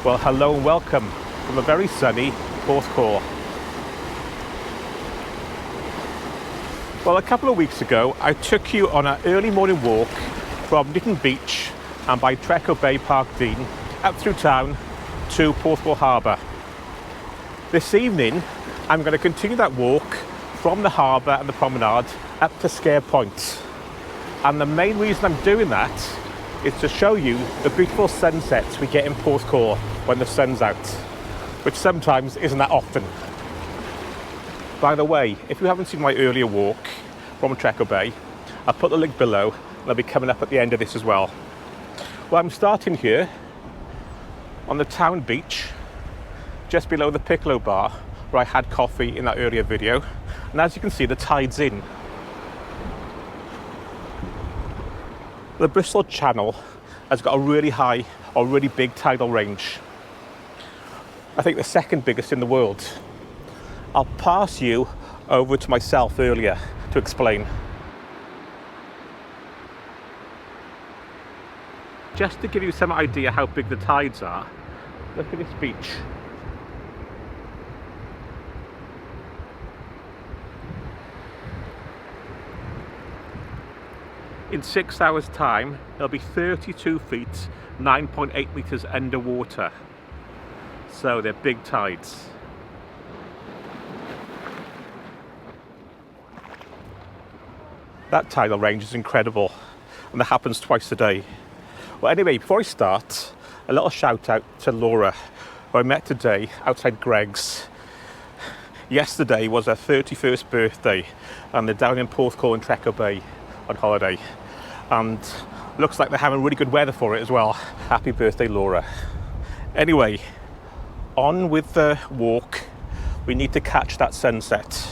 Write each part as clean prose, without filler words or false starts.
Well, hello and welcome from a very sunny Porthcawl. Well, a couple of weeks ago, I took you on an early morning walk from Newton Beach and by Treco Bay Park Dean up through town to Porthcawl Harbour. This evening, I'm going to continue that walk from the harbour and the promenade up to Sker Point. And the main reason I'm doing that is to show you the beautiful sunsets we get in Porthcawl when the sun's out, which sometimes isn't that often. By the way, if you haven't seen my earlier walk from Treco Bay, I'll put the link below and I'll be coming up at the end of this as well. Well, I'm starting here on the town beach, just below the Piccolo bar where I had coffee in that earlier video. And as you can see, the tide's in. The Bristol Channel has got a really high or really big tidal range. I think the second biggest in the world. I'll pass you over to myself earlier to explain. Just to give you some idea how big the tides are, look at this beach. In 6 hours time, there'll be 32 feet, 9.8 meters underwater. So they're big tides. That tidal range is incredible, and that happens twice a day. Well, anyway, before I start, a little shout out to Laura, who I met today outside Greg's. Yesterday was her 31st birthday, and they're down in Porthcawl and Treco Bay on holiday. And looks like they're having really good weather for it as well. Happy birthday, Laura. Anyway, on with the walk. We need to catch that sunset.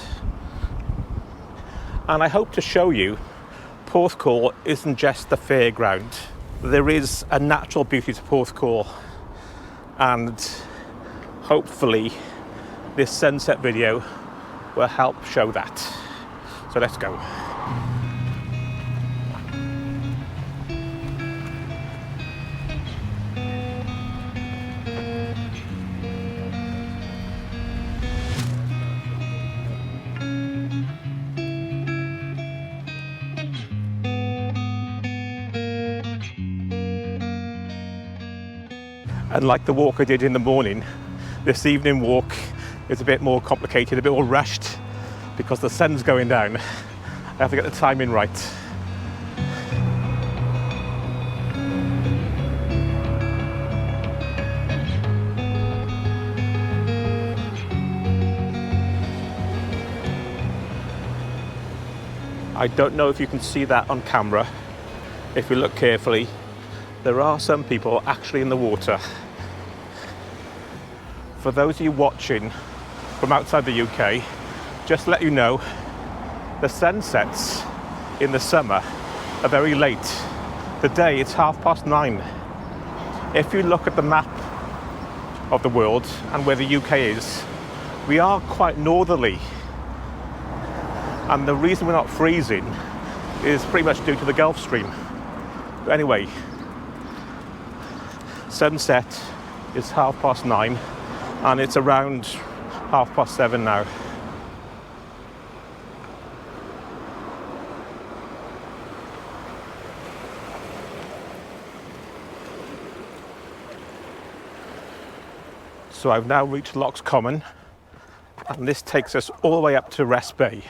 And I hope to show you Porthcawl isn't just a fairground. There is a natural beauty to Porthcawl, and hopefully this sunset video will help show that. So let's go. And like the walk I did in the morning, this evening walk is a bit more complicated, a bit more rushed, because the sun's going down. I have to get the timing right. I don't know if you can see that on camera. If you look carefully, there are some people actually in the water. For those of you watching from outside the UK, just to let you know, the sunsets in the summer are very late. Today it's 9:30. If you look at the map of the world and where the UK is, we are quite northerly. And the reason we're not freezing is pretty much due to the Gulf Stream. But anyway, sunset is 9:30 and it's around 7:30 now. So I've now reached Lochs Common, and this takes us all the way up to Rest Bay.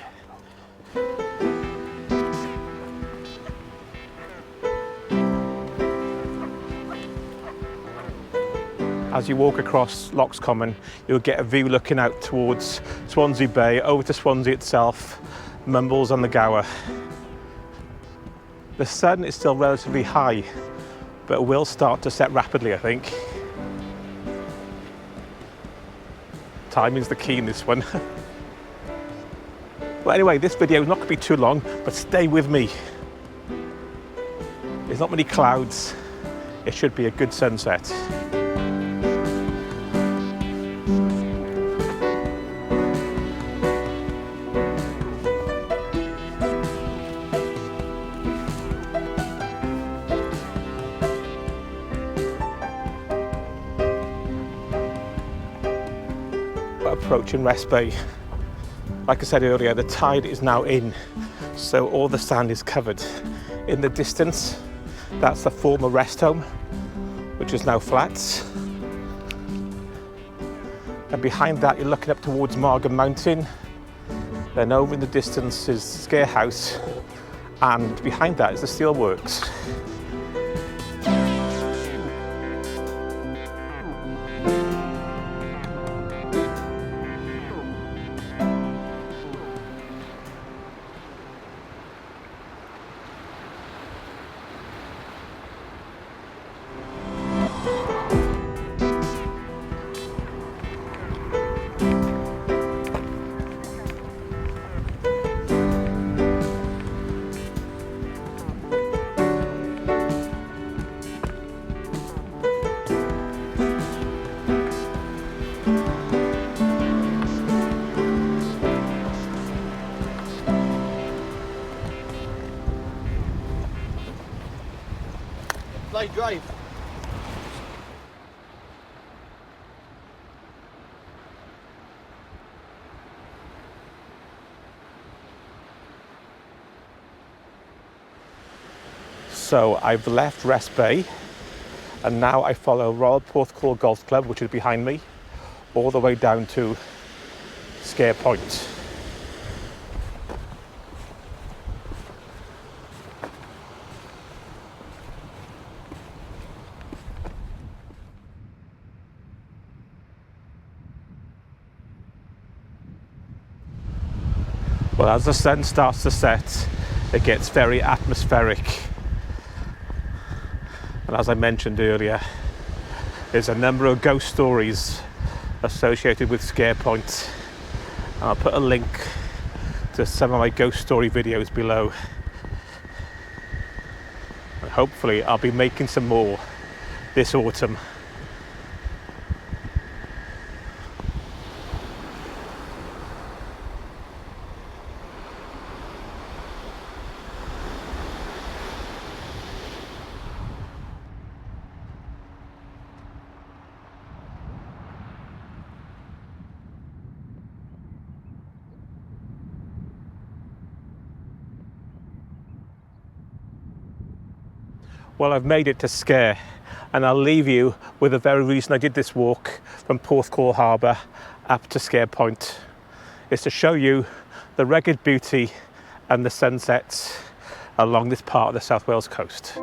As you walk across Lochs Common, you'll get a view looking out towards Swansea Bay, over to Swansea itself, Mumbles and the Gower. The sun is still relatively high, but will start to set rapidly, I think. Timing's the key in this one. Well, anyway, this video is not going to be too long, but stay with me. There's not many clouds. It should be a good sunset. approaching Rest Bay. Like I said earlier, the tide is now in, so all the sand is covered. In the distance, that's the former rest home, which is now flats. And behind that, you're looking up towards Margam Mountain. Then over in the distance is Sker House, and behind that is the steelworks. Light drive. So I've left Rest Bay and now I follow Royal Porthcawl Golf Club, which is behind me, all the way down to Sker Point. Well, as the sun starts to set, it gets very atmospheric. And as I mentioned earlier, there's a number of ghost stories associated with Sker Point. And I'll put a link to some of my ghost story videos below. And hopefully I'll be making some more this autumn. Well, I've made it to Sker, and I'll leave you with the very reason I did this walk from Porthcawl Harbour up to Sker Point. It's to show you the rugged beauty and the sunsets along this part of the South Wales coast.